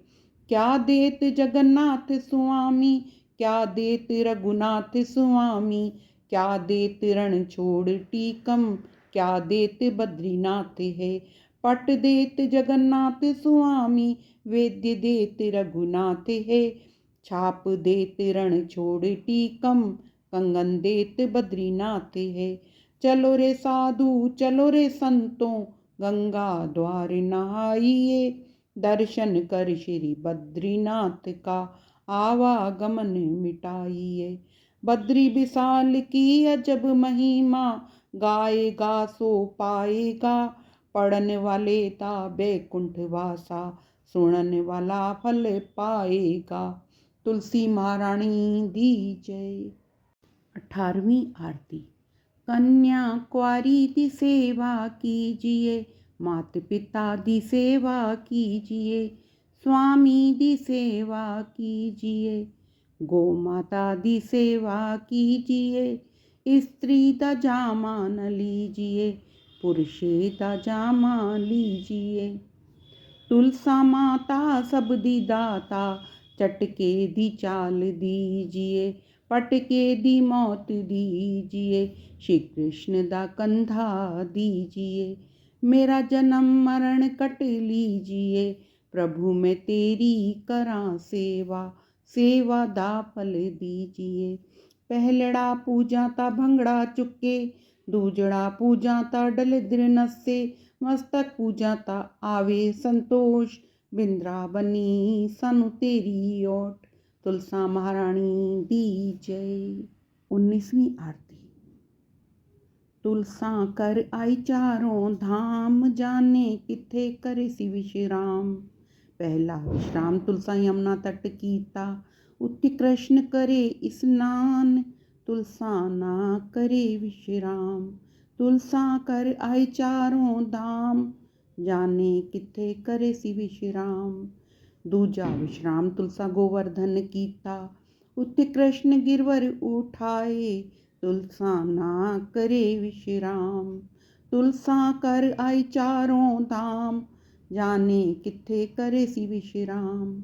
क्या देत जगन्नाथ स्वामी, क्या देत रघुनाथ स्वामी, क्या देत रण छोड़ टीकम, क्या देत बद्रीनाथ है। पट देत जगन्नाथ स्वामी, वेद्य देत रघुनाथ है। छाप देत रण छोड़ टीकम, कंगन देत बद्रीनाथ है। चलो रे साधु चलो रे संतों, गंगा द्वार नहाइए। दर्शन कर श्री बद्रीनाथ का, आवागमन मिटाइए। बद्री विशाल की अजब महिमा, गाएगा सो पाएगा। पढ़ने वाले ता बैकुंठ वासा, सुनने वाला फल पाएगा। तुलसी महारानी दी जय। 18वीं आरती। कन्या कुंवारी दी सेवा कीजिए, मात पिता दी सेवा कीजिए। स्वामी दी सेवा कीजिए, गौ माता दी सेवा कीजिए। स्त्री दा जामा न लीजिए, पुरुषे दा जामा लीजिए। तुलसा माता सब दी दाता, चटके दी चाल दीजिए। पटके दी मौत दीजिए, श्री कृष्ण दा कंधा दीजिए। मेरा जन्म मरण कट लीजिए, प्रभु मैं तेरी करां सेवा। सेवा दा फल दीजिए। पहलड़ा पूजा ता भंगड़ा चुके, दूजड़ा पूजा ता डलिद्र नसे। मस्तक पूजा ता आवे संतोष, बिंद्रावनी सानू तेरी ओट। तुलसा महारानी दी जय। 19वीं आरती। तुलसा कर आई चारों धाम, जाने किथे करे सी विश्राम। पहला विश्राम तुलसा यमुना तट कीता, उत्ति कृष्ण करे स्नान। तुलसा ना करे विश्राम, तुलसा कर आई चारों धाम, जाने किथे करे सी विश्राम। दूजा विश्राम तुलसा गोवर्धन कीता, उत्ति कृष्ण गिरवर उठाए। तुलसा ना करे विश्राम, तुलसा कर आई चारों धाम, जाने किथे करे सी विश्राम।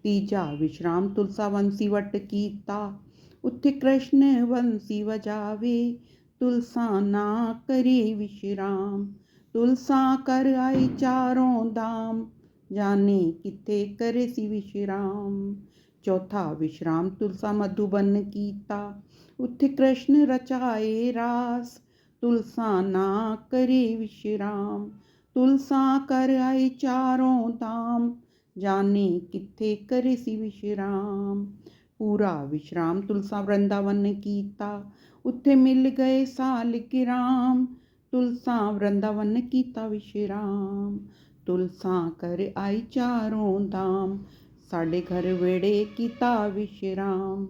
तीजा विश्राम तुलसा वंशी वट कीता, उत्थे कृष्ण वंशी वजावे। तुलसा ना करे विश्राम, तुलसा कर आई चारों धाम, जाने किथे करे सी विश्राम। चौथा विश्राम तुलसा मधुबन कीता, उत्थे कृष्ण रचाए रास। तुलसा ना करे विश्राम, तुलसा कर आई चारों धाम, जाने किथे करे सी विश्राम। पूरा विश्राम तुलसा वृंदावन कीता, उत्थे मिल गए सालिक राम। तुलसा वृंदावन कीता विश्राम, तुलसा कर आई चारों धाम, साढ़े घर वेड़े कीता विश्राम।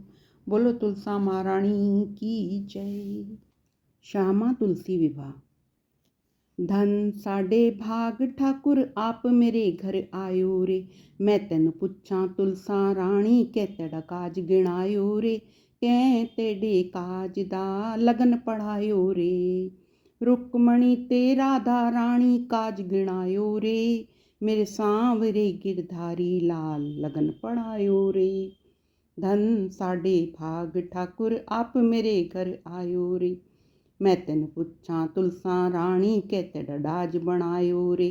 बोलो तुलसा महारानी की जय। श्यामा तुलसी विवाह। धन साढ़े भाग ठाकुर आप मेरे घर आयो रे। मैं तेन पुछां तुलसा राणी, कै तेरा काज गिणायो रे। कै तेरे काज दा लगन पढ़ायो रे। रुक्मणी ते राधा राणी काज गिणायो रे। मेरे सांवरे गिरधारी लाल लगन पढ़ायो रे। धन साढ़े भाग ठाकुर आप मेरे घर आयो रे। मैं तेन पुछां तुलसा राणी, कै तेरा डाज बनायो रे।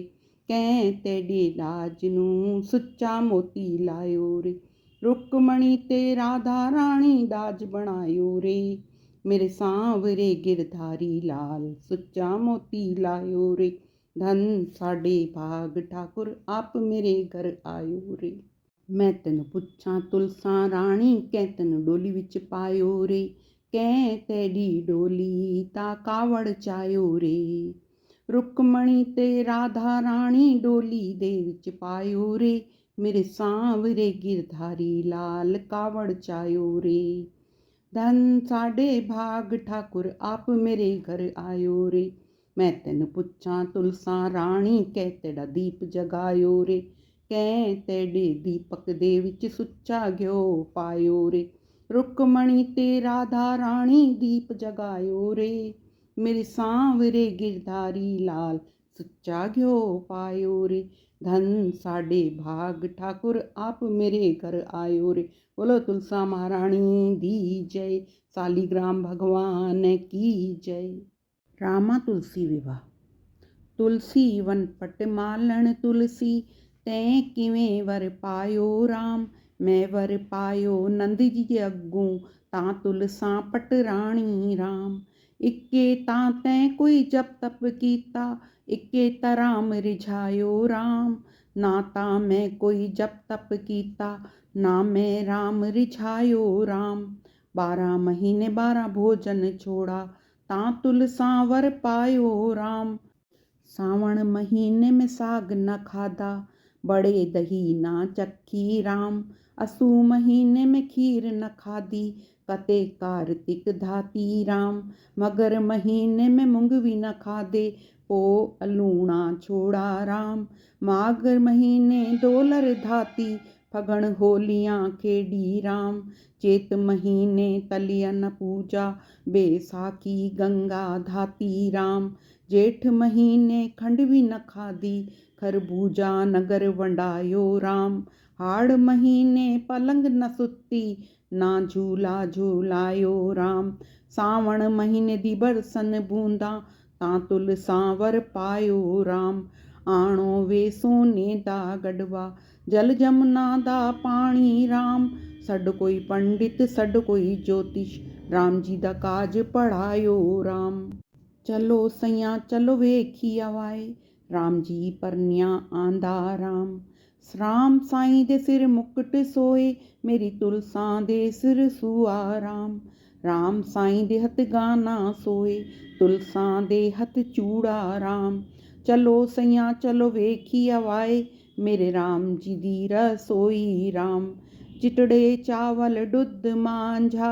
कै तेरे डाज नूं सुच्चा मोती लायो रे। रुक्मणी ते राधा राणी डाज बनायो रे। मेरे सांवरे गिरधारी लाल सुच्चा मोती लायो रे। धन साढ़े भाग ठाकुर आप मेरे घर आयो रे। मैं तेन पुछां तुलसा राणी, कै तेन डोली विच पायो रे। कै तेरी डोली ता कावड़ चायो रे। रुक्मणी ते राधा राणी डोली दे विच पायो रे। मेरे सांवरे गिरधारी लाल कावड़ चायो रे। ਧਨ ਸਾਡੇ ਭਾਗ ਠਾਕੁਰ ਆਪ ਮੇਰੇ ਘਰ ਆਇਓ ਰੇ। ਮੈਂ ਤੈਨੂੰ ਪੁੱਛਾਂ ਤੁਲਸਾਂ ਰਾਣੀ ਕਹਿ ਤੇਰਾ ਦੀਪ ਜਗਾਇਓ ਰੇ। ਕਹਿ ਤੇਡੇ ਦੀਪਕ ਦੇ ਵਿੱਚ ਸੁੱਚਾ ਘਿਓ ਪਾਇਓ ਰੇ। ਰੁਕਮਣੀ ਤੇ ਰਾਧਾ ਰਾਣੀ ਦੀਪ ਜਗਾਇਓ ਰੇ। ਮੇਰੇ ਸਾਂਵਰੇ ਗਿਰਧਾਰੀ ਲਾਲ ਸੁੱਚਾ ਘਿਓ ਪਾਇਓ ਰੇ। ਧਨ ਸਾਡੇ ਭਾਗ ਠਾकुर आप मेरे घर आयो रे। बोलो तुलसा महारानी दी जय। सालीग्राम भगवान की जय। रामा तुलसी विवाह। तुलसी वन पट मालण तुलसी तैं किवें वर पायो राम। मैं वर पायो नंद जी अग्गों तां तुलसा पट राणी राम। इक्के तां तैं कोई जप तप कीता इक्के तराम रिझायो राम। ना तां मैं कोई जप तप कीता ना मैं राम रिझायो राम। 12 महीने 12 भोजन छोड़ा तां तुलसा वर पायो राम। सावण महीने में साग न खाधा बड़े दही ना चखी राम। असू महीने में खीर न खाधी कते कार्तिक धाती राम। मगर महीने में मूंगवी न खाधे पो अलूणा छोड़ा राम। माघ महीने डोलर धाती फगण होलियां खेड़ी राम। चेत महीने तलिया न पूजा बैसाखी गंगा धाती राम। जेठ महीने खंडवी न खाधी खरबूजा नगर वंडायो राम। हाड़ महीने पलंग न सुती ना झूला झूलायो राम। सावण महीने दी बरसन बूंदा तां तुलसा वर पायो राम। आणो वे सोने दा गढ़वा जल जमुना दा पानी राम। सड कोई पंडित सड कोई ज्योतिष राम जी दा काज पढ़ायो राम। चलो सैया चलो वेखी आवाए राम जी परनिया आंदा राम। राम साईं दे सिर मुकुट सोए मेरी तुलसा दे सिर सुआ राम। राम साईं दे हथ गाना सोए तुलसा दे हथ चूड़ा राम। चलो सैया चलो वेखी आवाए मेरे राम जी दी रसोई राम। चिटड़े चावल दुध मांझा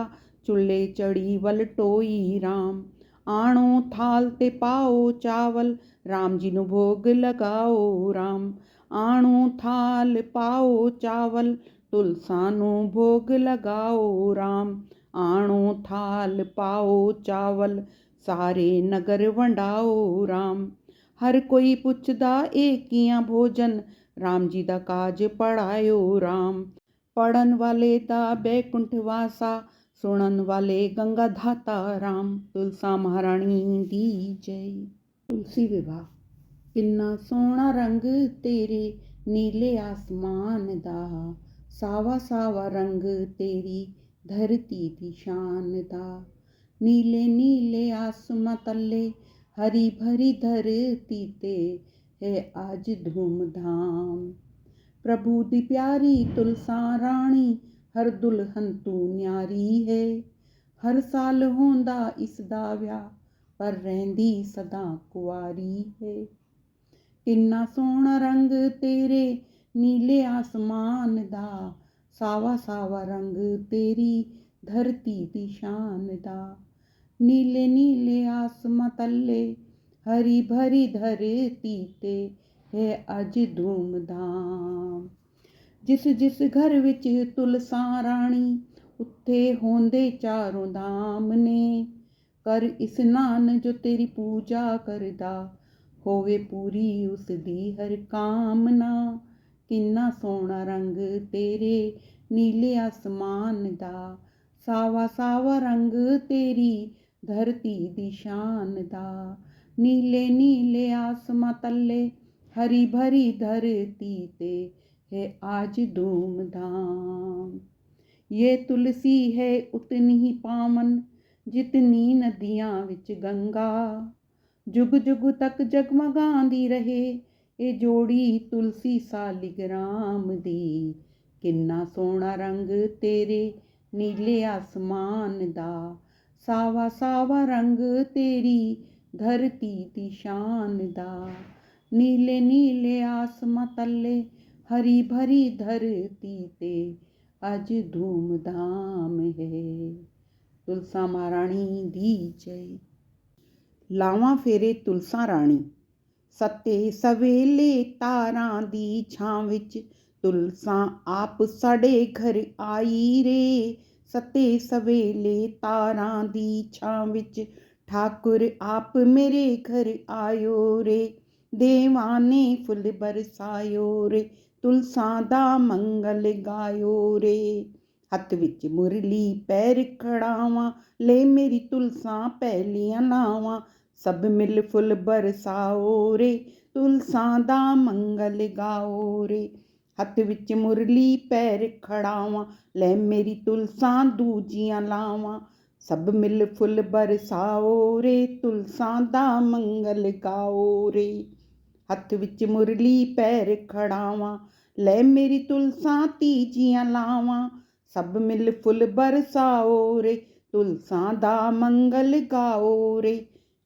चुल्हे चढ़ी वल टोई राम। आणो थाल ते पाओ चावल राम जी नू भोग लगाओ राम। आणो थाल पाओ चावल तुलसा नू भोग लगाओ राम। आणो थाल पाओ चावल सारे नगर वंडाओ राम। हर कोई पुछदा ए कियां भोजन राम जी दा काज पढ़ायो राम। पढ़न वाले दा बैकुंठ वासा सुनन वाले गंगा धाता राम। तुलसा महारानी दी जय। तुलसी विवाह। किन्ना सोहना रंग तेरे नीले आसमान दा सावा सावा रंग तेरी धरती दी शान दा। नीले नीले आसमां तले हरी भरी धरती ते है आज धूमधाम। प्रभु दी प्यारी तुलसा रानी हर दुल्हन तू न्यारी है। हर साल होंदा इसदा व्याह पर रहंदी सदा कुआरी है। किन्ना सोहना रंग तेरे नीले आसमान दा सावा सावा रंग तेरी धरती दी शान दा। नीले नीले आसमां तले हरी भरी धरती ते है अज धूमधाम। जिस जिस घर विच तुलसा रानी उत्थे होंदे चारों धाम ने। कर इस्नान जो तेरी पूजा करदा होवे पूरी उस दी हर कामना। किन्ना सोहना रंग तेरे नीले आसमान दा सावा सावा रंग तेरी धरती दी शान दा। नीले नीले आसमां तले हरी भरी धरती ते है आज धूमधाम। ये तुलसी है उतनी ही पावन जितनी नदियां विच गंगा। जुग जुग तक जगमगांदी रहे ये जोड़ी तुलसी सालिग्राम दी। किन्ना सोहना रंग तेरे नीले आसमान दा सावा सावा रंग तेरी धरती दी शान दा। नीले नीले आसमां तले हरी भरी धरती ते अज धूमधाम है। तुलसा महारानी दी जय। ਲਾਵਾਂ ਫੇਰੇ ਤੁਲਸਾ ਰਾਣੀ। ਸੱਤੇ ਸਵੇਲੇ ਤਾਰਾਂ ਦੀ ਛਾਂ ਵਿੱਚ ਤੁਲਸਾ ਆਪ ਸਾਡੇ ਘਰ ਆਈ ਰੇ। ਸੱਤੇ ਸਵੇਲੇ ਤਾਰਾਂ ਦੀ ਛਾਂ ਵਿੱਚ ਠਾਕੁਰ ਆਪ ਮੇਰੇ ਘਰ ਆਇਓ ਰੇ। ਦੇਵਾਂ ਨੇ ਫੁੱਲ ਬਰਸਾਇਓ ਰੇ, ਤੁਲਸਾ ਦਾ ਮੰਗਲ ਗਾਇਓ ਰੇ। ਹੱਥ ਵਿੱਚ ਮੁਰਲੀ ਪੈਰ ਖੜਾਵਾਂ, ਲੈ ਮੇਰੀ ਤੁਲਸਾ ਪਹਿਲੀਆਂ ਲਾਵਾਂ। ਸਭ ਮਿਲ ਫੁੱਲ ਬਰਸਾਓ ਰੇ, ਤੁਲਸਾ ਦਾ ਮੰਗਲ ਗਾਓ ਰੇ। ਹੱਥ ਵਿੱਚ ਮੁਰਲੀ ਪੈਰ ਖੜਾਵਾਂ, ਲੈ ਮੇਰੀ ਤੁਲਸਾ ਦੂਜੀਆਂ ਲਾਵਾਂ। ਸਭ ਮਿਲ ਫੁੱਲ ਬਰਸਾਓ ਰੇ, ਤੁਲਸਾ ਦਾ ਮੰਗਲ ਗਾਓ ਰੇ। ਹੱਥ ਵਿੱਚ ਮੁਰਲੀ ਪੈਰ ਖੜਾਵਾਂ, ਲੈ ਮੇਰੀ ਤੁਲਸਾ ਤੀਜੀਆਂ ਲਾਵਾਂ। ਸਭ ਮਿਲ ਫੁੱਲ ਬਰਸਾਓ ਰੇ, ਤੁਲਸਾ ਦਾ ਮੰਗਲ ਗਾਓ ਰੇ।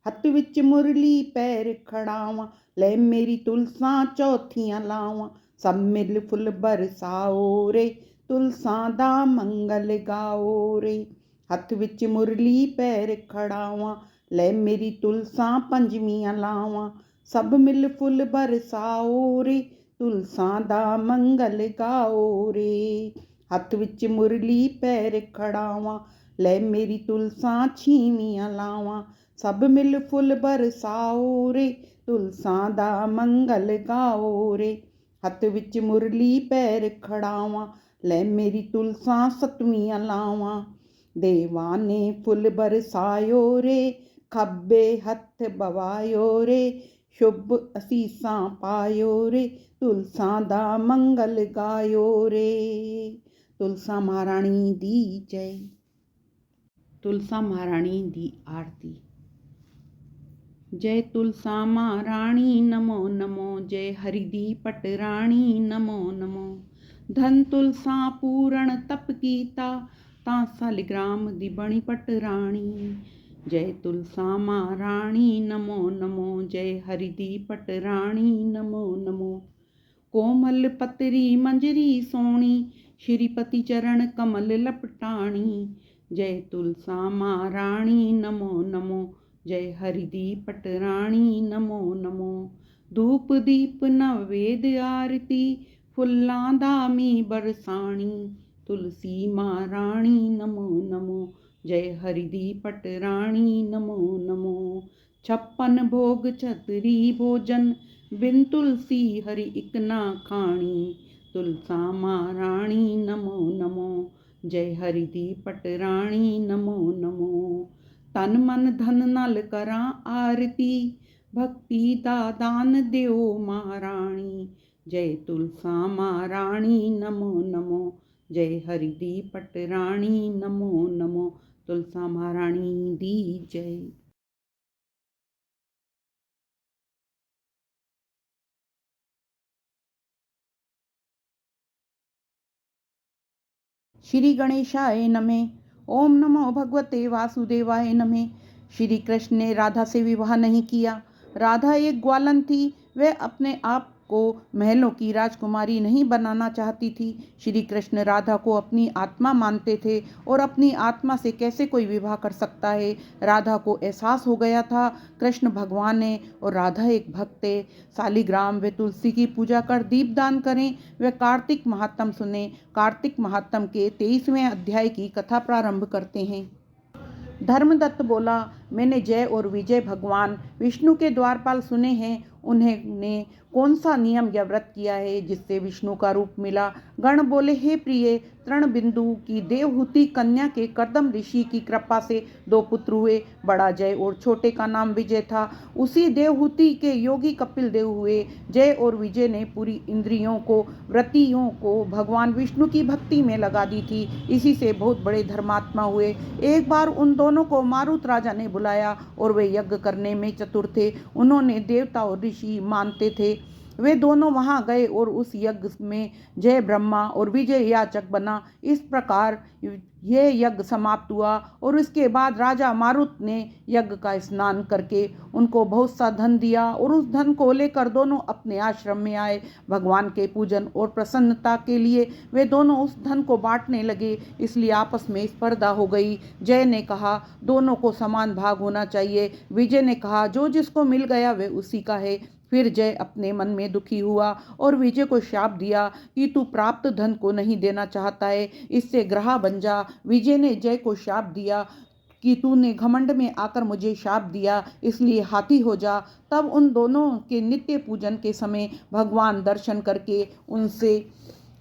ਹੱਥ ਵਿੱਚ ਮੁਰਲੀ ਪੈਰ ਖੜਾਵਾਂ, ਲੈ ਮੇਰੀ ਤੁਲਸਾ ਚੌਥੀਆਂ ਲਾਵਾਂ। ਸਭ ਮਿਲ ਫੁੱਲ ਬਰਸਾਓ ਰੇ, ਤੁਲਸਾ ਦਾ ਮੰਗਲ ਗਾਓ ਰੇ। ਹੱਥ ਵਿੱਚ ਮੁਰਲੀ ਪੈਰ ਖੜਾਵਾਂ, ਲੈ ਮੇਰੀ ਤੁਲਸਾ ਪੰਜਵੀਆਂ ਲਾਵਾਂ। ਸਭ ਮਿਲ ਫੁੱਲ ਬਰਸਾਓ ਰੇ, ਤੁਲਸਾ ਦਾ ਮੰਗਲ ਗਾਓ ਰੇ। ਹੱਥ ਵਿੱਚ ਮੁਰਲੀ ਪੈਰ ਖੜਾਵਾਂ, ਲੈ ਮੇਰੀ ਤੁਲਸਾ ਛੀਵੀਆਂ ਲਾਵਾਂ। ਸਭ ਮਿਲ ਫੁੱਲ ਬਰਸਾਓ ਰੇ, ਤੁਲਸਾ ਦਾ ਮੰਗਲ ਗਾਓ ਰੇ। ਹੱਥ ਵਿੱਚ ਮੁਰਲੀ ਪੈਰ ਖੜਾਵਾਂ, ਲੈ ਮੇਰੀ ਤੁਲਸਾ ਸੱਤਵੀਆਂ ਲਾਵਾਂ। ਦੇਵਾਂ ਨੇ ਫੁੱਲ ਬਰਸਾਇਓ ਰੇ, ਖੱਬੇ ਹੱਥ ਬਵਾਇਓ ਰੇ। ਸ਼ੁਭ ਅਸੀਸਾਂ ਪਾਇਓ ਰੇ, ਤੁਲਸਾ ਦਾ ਮੰਗਲ ਗਾਇਓ ਰੇ। ਤੁਲਸਾ ਮਹਾਰਾਣੀ ਦੀ ਜੈ। ਤੁਲਸਾ ਮਹਾਰਾਣੀ ਦੀ ਆਰਤੀ। ਜੈ ਤੁਲਸਾ ਮਹਾਰਾਣੀ ਨਮੋ ਨਮੋ, ਜੈ ਹਰਿ ਦੀ ਪਟਰਾਣੀ ਨਮੋ ਨਮੋ। ਧਨ ਤੁਲਸਾ ਪੂਰਨ ਤਪ ਕੀਤਾ, ਤਾਂ ਸਾਲਿਗ੍ਰਾਮ ਦੀ ਬਣੀ ਪਟਰਾਣੀ। ਜੈ ਤੁਲਸਾ ਮਹਾਰਾਣੀ ਨਮੋ ਨਮੋ, ਜੈ ਹਰਿ ਦੀ ਪਟਰਾਣੀ ਨਮੋ ਨਮੋ। ਕੋਮਲ ਪਤਰੀ ਮੰਜਰੀ ਸੋਹਣੀ, ਸ਼੍ਰੀਪਤੀ ਚਰਨ ਕਮਲ ਲਪਟਾਣੀ। ਜੈ ਤੁਲਸਾ ਮਹਾਰਾਣੀ ਨਮੋ ਨਮੋ, ਜੈ ਹਰਿ ਦੀ ਪਟਰਾਣੀ ਨਮੋ ਨਮੋ। ਧੂਪ ਦੀਪ ਨਵੇਦ ਆਰਤੀ, ਫੁੱਲਾਂ ਦਾ ਮੀਂਹ ਬਰਸਾਣੀ। ਤੁਲਸੀ ਮਹਾਰਾਣੀ ਨਮੋ ਨਮੋ, ਜੈ ਹਰਿ ਦੀ ਪਟਰਾਣੀ ਨਮੋ ਨਮੋ। ਛੱਪਨ ਭੋਗ ਛਤਰੀ ਭੋਜਨ, ਬਿਨ ਤੁਲਸੀ ਹਰਿ ਇਕ ਨਾ ਖਾਣੀ। ਤੁਲਸਾ ਮਹਾਰਾਣੀ ਨਮੋ ਨਮੋ, ਜੈ ਹਰਿ ਦੀ ਪਟਰਾਣੀ ਨਮੋ ਨਮੋ। ਤਨ ਮਨ ਧਨ ਨਾਲ ਕਰਾਂ ਆਰਤੀ, ਭਗਤੀ ਦਾ ਦਾਨ ਦਿਓ ਮਹਾਰਾਣੀ। ਜੈ ਤੁਲਸਾ ਮਹਾਰਾਣੀ ਨਮੋ ਨਮੋ, ਜੈ ਹਰਿ ਦੀ ਪਟਰਾਣੀ ਨਮੋ ਨਮੋ। ਤੁਲਸਾ ਮਹਾਰਾਣੀ ਦੀ ਜੈ। श्री गणेशाय नमः। ओम नमो भगवते वासुदेवाय नमः। श्री कृष्ण ने राधा से विवाह नहीं किया। राधा एक ग्वालन थी। वह अपने आप को महलों की राजकुमारी नहीं बनाना चाहती थी। श्री कृष्ण राधा को अपनी आत्मा मानते थे और अपनी आत्मा से कैसे कोई विवाह कर सकता है। राधा को एहसास हो गया था कृष्ण भगवान है और राधा एक भक्त है। सालिग्राम व तुलसी की पूजा कर दीपदान करें, व कार्तिक महात्म सुने। कार्तिक महात्म के 23वें अध्याय की कथा प्रारंभ करते हैं। धर्मदत्त बोला, मैंने जय और विजय भगवान विष्णु के द्वारपाल सुने हैं। उन्होंने कौन सा नियम या व्रत किया है जिससे विष्णु का रूप मिला। गण बोले, हे प्रिय, तृण बिंदु की देवहूति कन्या के कर्दम ऋषि की कृपा से 2 पुत्र हुए। बड़ा जय और छोटे का नाम विजय था। उसी देवहूति के योगी कपिल देव हुए। जय और विजय ने पूरी इंद्रियों को, व्रतियों को भगवान विष्णु की भक्ति में लगा दी थी। इसी से बहुत बड़े धर्मात्मा हुए। एक बार उन दोनों को मारुत राजा ने बुलाया और वे यज्ञ करने में चतुर थे। उन्होंने देवता और ऋषि मानते थे। वे दोनों वहां गए और उस यज्ञ में जय ब्रह्मा और विजय याचक बना। इस प्रकार यह यज्ञ समाप्त हुआ और इसके बाद राजा मारुत ने यज्ञ का स्नान करके उनको बहुत सा धन दिया और उस धन को लेकर दोनों अपने आश्रम में आए। भगवान के पूजन और प्रसन्नता के लिए वे दोनों उस धन को बांटने लगे, इसलिए आपस में स्पर्धा हो गई। जय ने कहा दोनों को समान भाग होना चाहिए। विजय ने कहा जो जिसको मिल गया वे उसी का है। फिर जय अपने मन में दुखी हुआ और विजय को शाप दिया कि तू प्राप्त धन को नहीं देना चाहता है, इससे ग्रहा बन जा। विजय ने जय को शाप दिया कि तूने घमंड में आकर मुझे शाप दिया, इसलिए हाथी हो जा। तब उन दोनों के नित्य पूजन के समय भगवान दर्शन करके उनसे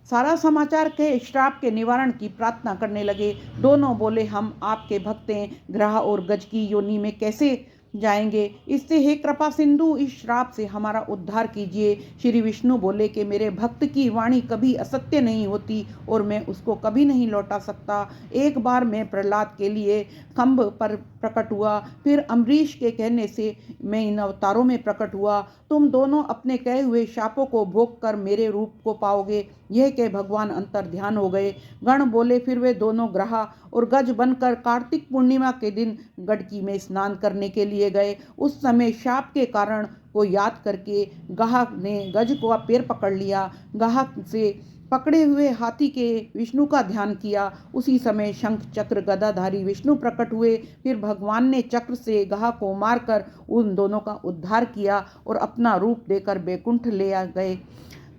सारा समाचार के श्राप के निवारण की प्रार्थना करने लगे। दोनों बोले हम आपके भक्त हैं, ग्रह और गज की योनि में कैसे जाएंगे, इससे हे कृपा सिंधु इस श्राप से हमारा उद्धार कीजिए। श्री विष्णु बोले कि मेरे भक्त की वाणी कभी असत्य नहीं होती और मैं उसको कभी नहीं लौटा सकता। एक बार मैं प्रहलाद के लिए खम्भ पर प्रकट हुआ, फिर अम्बरीश के कहने से मैं इन अवतारों में प्रकट हुआ। तुम दोनों अपने कहे हुए शापों को भोग कर मेरे रूप को पाओगे। यह कह भगवान अंतर ध्यान हो गए। गण बोले फिर वे दोनों ग्रहा और गज बनकर कार्तिक पूर्णिमा के दिन गडकी में स्नान करने के लिए गए। उस समय शाप के कारण को याद करके गाहक ने गज को पैर पकड़ लिया। गाहक से पकड़े हुए हाथी के विष्णु का ध्यान किया। उसी समय शंख चक्र गदाधारी विष्णु प्रकट हुए। फिर भगवान ने चक्र से गाह को मारकर उन दोनों का उद्धार किया और अपना रूप देकर बैकुंठ ले गए।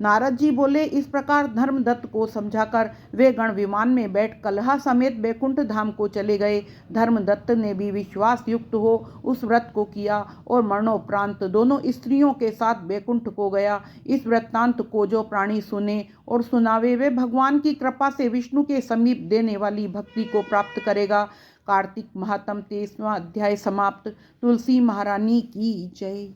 नारद जी बोले इस प्रकार धर्मदत्त को समझाकर वे गण विमान में बैठ कलहा समेत बैकुंठ धाम को चले गए। धर्मदत्त ने भी विश्वास युक्त हो उस व्रत को किया और मरणोपरांत दोनों स्त्रियों के साथ बैकुंठ को गया। इस वृत्तांत को जो प्राणी सुने और सुनावे वे भगवान की कृपा से विष्णु के समीप देने वाली भक्ति को प्राप्त करेगा। कार्तिक महात्म 23वां अध्याय समाप्त। तुलसी महारानी की जय।